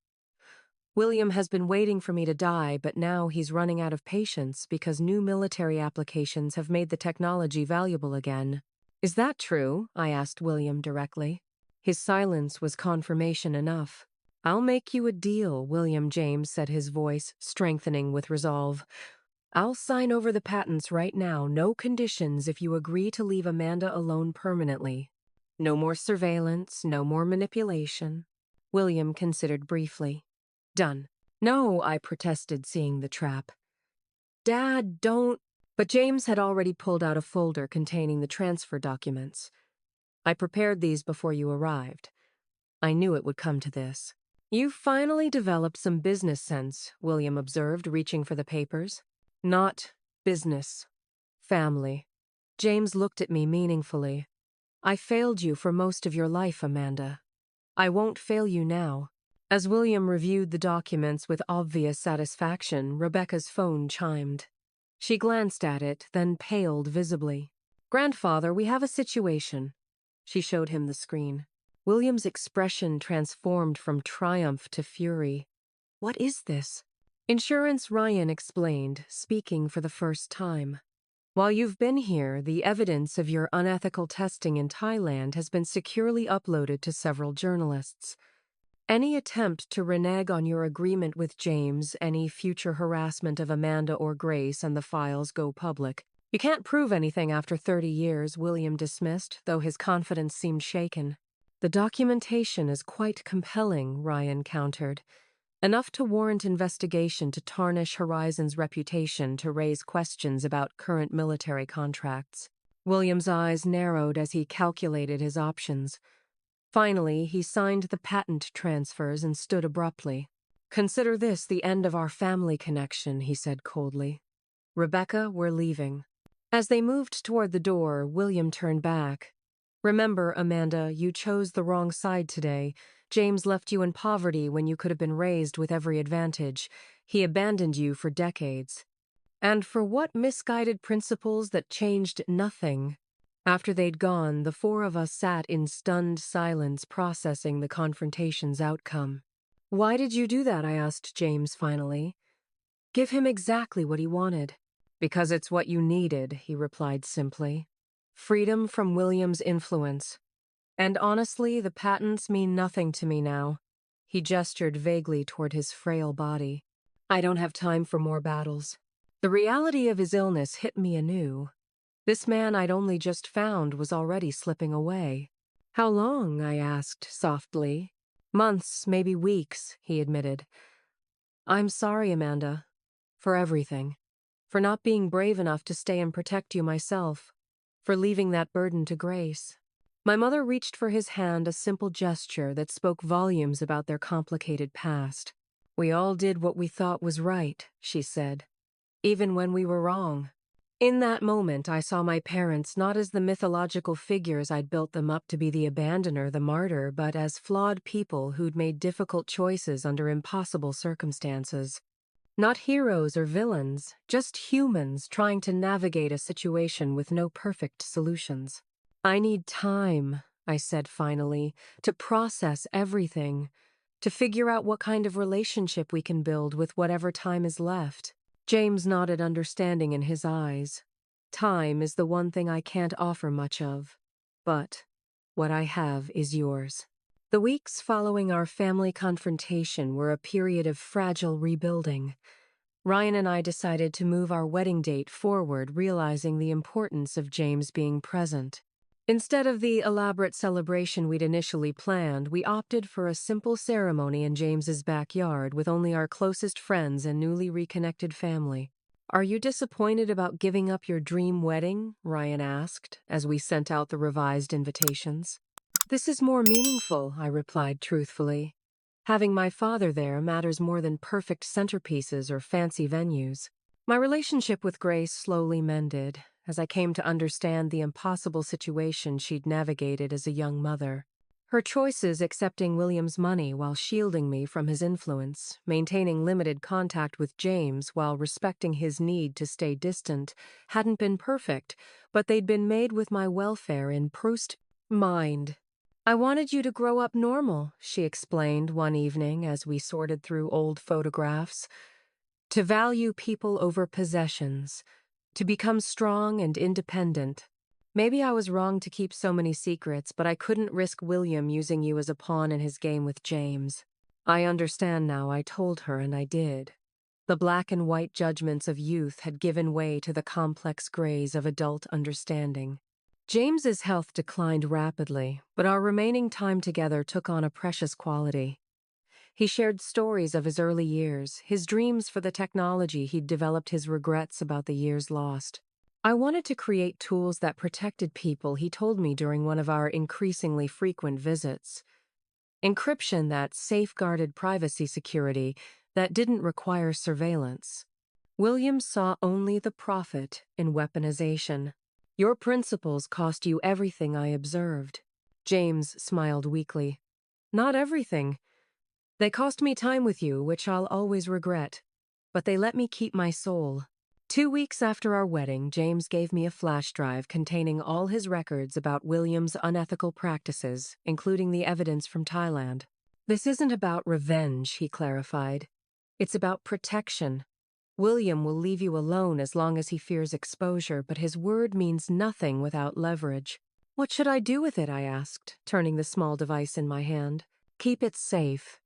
William has been waiting for me to die, but now he's running out of patience because new military applications have made the technology valuable again. Is that true? I asked William directly. His silence was confirmation enough. I'll make you a deal, William James said, his voice strengthening with resolve. I'll sign over the patents right now, no conditions, if you agree to leave Amanda alone permanently. No more surveillance, no more manipulation. William considered briefly. Done. No, I protested, seeing the trap. Dad, don't. But James had already pulled out a folder containing the transfer documents. I prepared these before you arrived. I knew it would come to this. You've finally developed some business sense, William observed, reaching for the papers. Not business. Family. James looked at me meaningfully. I failed you for most of your life, Amanda. I won't fail you now. As William reviewed the documents with obvious satisfaction, Rebecca's phone chimed. She glanced at it, then paled visibly. Grandfather, we have a situation. She showed him the screen. William's expression transformed from triumph to fury. What is this? Insurance, Ryan explained, speaking for the first time. While you've been here, the evidence of your unethical testing in Thailand has been securely uploaded to several journalists. Any attempt to renege on your agreement with James, any future harassment of Amanda or Grace, and the files go public. You can't prove anything after 30 years, William dismissed, though his confidence seemed shaken. The documentation is quite compelling, Ryan countered. Enough to warrant investigation, to tarnish Horizon's reputation, to raise questions about current military contracts. William's eyes narrowed as he calculated his options. Finally, he signed the patent transfers and stood abruptly. Consider this the end of our family connection, he said coldly. Rebecca, we're leaving. As they moved toward the door, William turned back. Remember, Amanda, you chose the wrong side today. James left you in poverty when you could have been raised with every advantage. He abandoned you for decades. And for what misguided principles that changed nothing? After they'd gone, the four of us sat in stunned silence, processing the confrontation's outcome. Why did you do that? I asked James finally. Give him exactly what he wanted. Because it's what you needed, he replied simply. Freedom from William's influence. And honestly, the patents mean nothing to me now. He gestured vaguely toward his frail body. I don't have time for more battles. The reality of his illness hit me anew. This man I'd only just found was already slipping away. How long? I asked softly. Months, maybe weeks, he admitted. I'm sorry, Amanda. For everything. For not being brave enough to stay and protect you myself. For leaving that burden to Grace. My mother reached for his hand, a simple gesture that spoke volumes about their complicated past. We all did what we thought was right, she said. Even when we were wrong. In that moment, I saw my parents not as the mythological figures I'd built them up to be, the abandoner, the martyr, but as flawed people who'd made difficult choices under impossible circumstances. Not heroes or villains, just humans trying to navigate a situation with no perfect solutions. I need time, I said finally, to process everything, to figure out what kind of relationship we can build with whatever time is left. James nodded, understanding in his eyes. Time is the one thing I can't offer much of, but what I have is yours. The weeks following our family confrontation were a period of fragile rebuilding. Ryan and I decided to move our wedding date forward, realizing the importance of James being present. Instead of the elaborate celebration we'd initially planned, we opted for a simple ceremony in James's backyard with only our closest friends and newly reconnected family. Are you disappointed about giving up your dream wedding? Ryan asked, as we sent out the revised invitations. This is more meaningful, I replied truthfully. Having my father there matters more than perfect centerpieces or fancy venues. My relationship with Grace slowly mended, as I came to understand the impossible situation she'd navigated as a young mother. Her choices accepting William's money while shielding me from his influence, maintaining limited contact with James while respecting his need to stay distant, hadn't been perfect, but they'd been made with my welfare in Proust mind. I wanted you to grow up normal, she explained one evening as we sorted through old photographs. To value people over possessions, to become strong and independent. Maybe I was wrong to keep so many secrets, but I couldn't risk William using you as a pawn in his game with James. I understand now, I told her, and I did. The black and white judgments of youth had given way to the complex grays of adult understanding. James's health declined rapidly, but our remaining time together took on a precious quality. He shared stories of his early years, his dreams for the technology he'd developed, his regrets about the years lost. I wanted to create tools that protected people, he told me during one of our increasingly frequent visits. Encryption that safeguarded privacy security that didn't require surveillance. William saw only the profit in weaponization. Your principles cost you everything, I observed. James smiled weakly. Not everything. They cost me time with you, which I'll always regret. But they let me keep my soul. 2 weeks after our wedding, James gave me a flash drive containing all his records about William's unethical practices, including the evidence from Thailand. This isn't about revenge, he clarified. It's about protection. William will leave you alone as long as he fears exposure, but his word means nothing without leverage. What should I do with it? I asked, turning the small device in my hand. Keep it safe.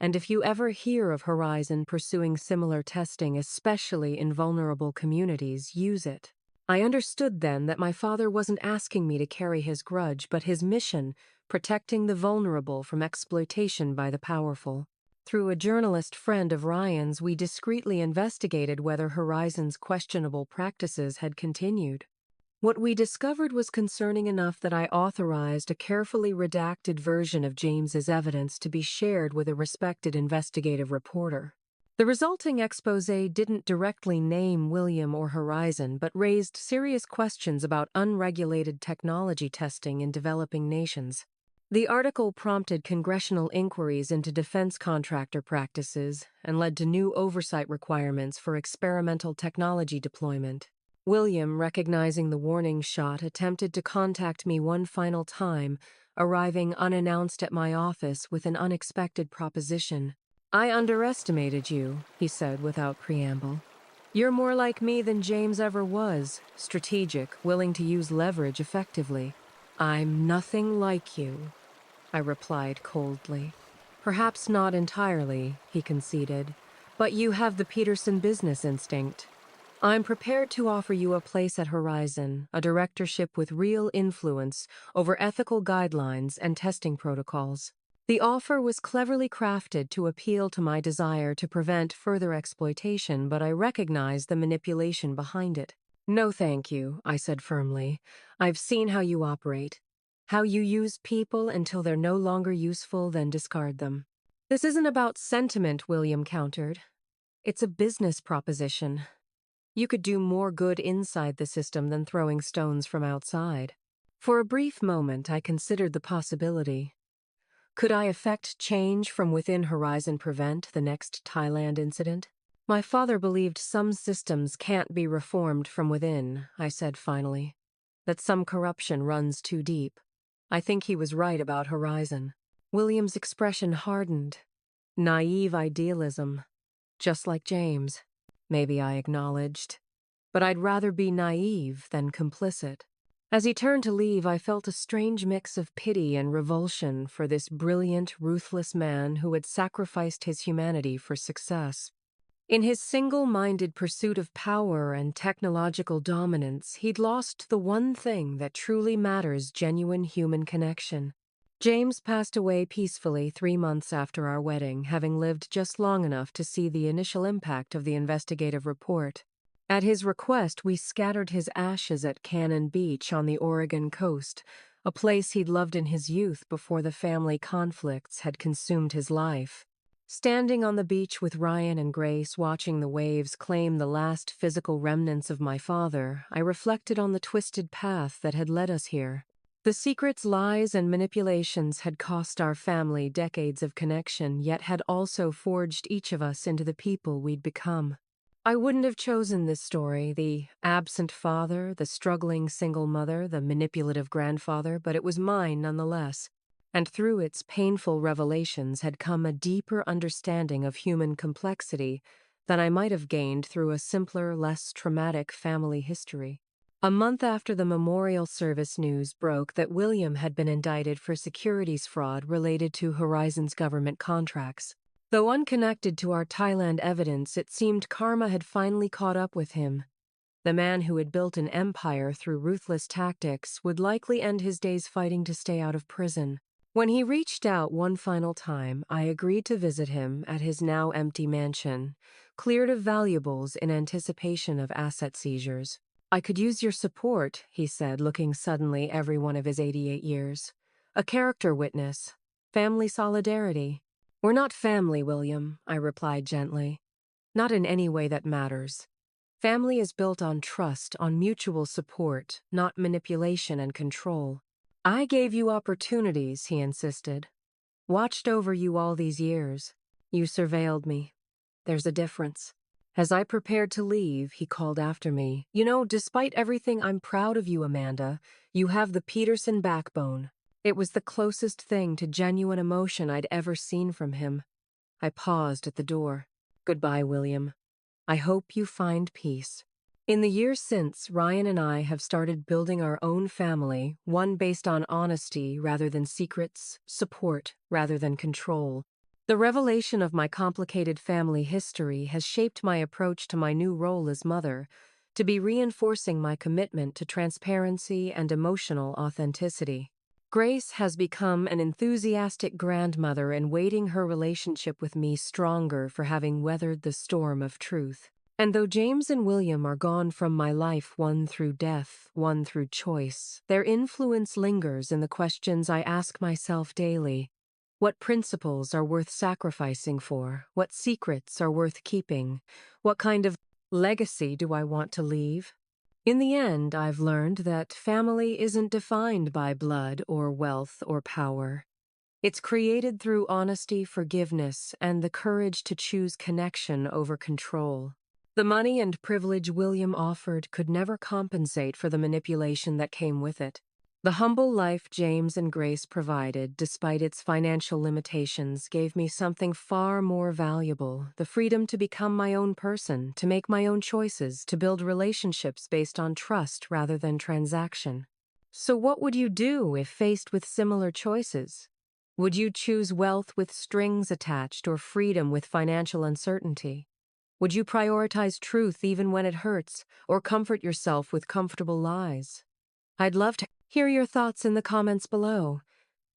And if you ever hear of Horizon pursuing similar testing, especially in vulnerable communities, use it. I understood then that my father wasn't asking me to carry his grudge, but his mission, protecting the vulnerable from exploitation by the powerful. Through a journalist friend of Ryan's, we discreetly investigated whether Horizon's questionable practices had continued. What we discovered was concerning enough that I authorized a carefully redacted version of James's evidence to be shared with a respected investigative reporter. The resulting exposé didn't directly name William or Horizon, but raised serious questions about unregulated technology testing in developing nations. The article prompted congressional inquiries into defense contractor practices and led to new oversight requirements for experimental technology deployment. William, recognizing the warning shot, attempted to contact me one final time, arriving unannounced at my office with an unexpected proposition. I underestimated you, he said without preamble. You're more like me than James ever was, strategic, willing to use leverage effectively. I'm nothing like you, I replied coldly. Perhaps not entirely, he conceded, but you have the Peterson business instinct. I'm prepared to offer you a place at Horizon, a directorship with real influence over ethical guidelines and testing protocols. The offer was cleverly crafted to appeal to my desire to prevent further exploitation, but I recognize the manipulation behind it. No, thank you, I said firmly. I've seen how you operate. How you use people until they're no longer useful, then discard them. This isn't about sentiment, William countered. It's a business proposition. You could do more good inside the system than throwing stones from outside. For a brief moment, I considered the possibility. Could I effect change from within Horizon, prevent the next Thailand incident? My father believed some systems can't be reformed from within, I said finally. That some corruption runs too deep. I think he was right about Horizon. William's expression hardened. Naive idealism. Just like James. Maybe, I acknowledged. But I'd rather be naive than complicit. As he turned to leave, I felt a strange mix of pity and revulsion for this brilliant, ruthless man who had sacrificed his humanity for success. In his single-minded pursuit of power and technological dominance, he'd lost the one thing that truly matters: genuine human connection. James passed away peacefully 3 months after our wedding, having lived just long enough to see the initial impact of the investigative report. At his request, we scattered his ashes at Cannon Beach on the Oregon coast, a place he'd loved in his youth before the family conflicts had consumed his life. Standing on the beach with Ryan and Grace, watching the waves claim the last physical remnants of my father, I reflected on the twisted path that had led us here. The secrets, lies, and manipulations had cost our family decades of connection, yet had also forged each of us into the people we'd become. I wouldn't have chosen this story, the absent father, the struggling single mother, the manipulative grandfather, but it was mine nonetheless. And through its painful revelations had come a deeper understanding of human complexity than I might have gained through a simpler, less traumatic family history. A month after the memorial service, news broke that William had been indicted for securities fraud related to Horizon's government contracts. Though unconnected to our Thailand evidence, it seemed karma had finally caught up with him. The man who had built an empire through ruthless tactics would likely end his days fighting to stay out of prison. When he reached out one final time, I agreed to visit him at his now empty mansion, cleared of valuables in anticipation of asset seizures. "I could use your support," he said, looking suddenly every one of his 88 years. "A character witness. Family solidarity." "We're not family, William," I replied gently. "Not in any way that matters. Family is built on trust, on mutual support, not manipulation and control. I gave you opportunities," he insisted. "Watched over you all these years. You surveilled me. There's a difference." As I prepared to leave, he called after me, "You know, despite everything, I'm proud of you, Amanda. You have the Peterson backbone." It was the closest thing to genuine emotion I'd ever seen from him. I paused at the door. "Goodbye, William. I hope you find peace." In the years since, Ryan and I have started building our own family, one based on honesty rather than secrets, support rather than control. The revelation of my complicated family history has shaped my approach to my new role as mother, to be reinforcing my commitment to transparency and emotional authenticity. Grace has become an enthusiastic grandmother in weighting her relationship with me stronger for having weathered the storm of truth. And though James and William are gone from my life, one through death, one through choice, their influence lingers in the questions I ask myself daily. What principles are worth sacrificing for? What secrets are worth keeping? What kind of legacy do I want to leave? In the end, I've learned that family isn't defined by blood or wealth or power. It's created through honesty, forgiveness, and the courage to choose connection over control. The money and privilege William offered could never compensate for the manipulation that came with it. The humble life James and Grace provided, despite its financial limitations, gave me something far more valuable: the freedom to become my own person, to make my own choices, to build relationships based on trust rather than transaction. So what would you do if faced with similar choices? Would you choose wealth with strings attached or freedom with financial uncertainty? Would you prioritize truth even when it hurts, or comfort yourself with comfortable lies? I'd love to hear your thoughts in the comments below.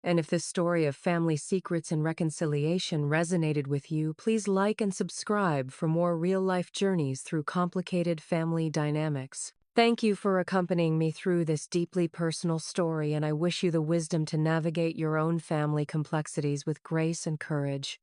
And if this story of family secrets and reconciliation resonated with you, please like and subscribe for more real-life journeys through complicated family dynamics. Thank you for accompanying me through this deeply personal story, and I wish you the wisdom to navigate your own family complexities with grace and courage.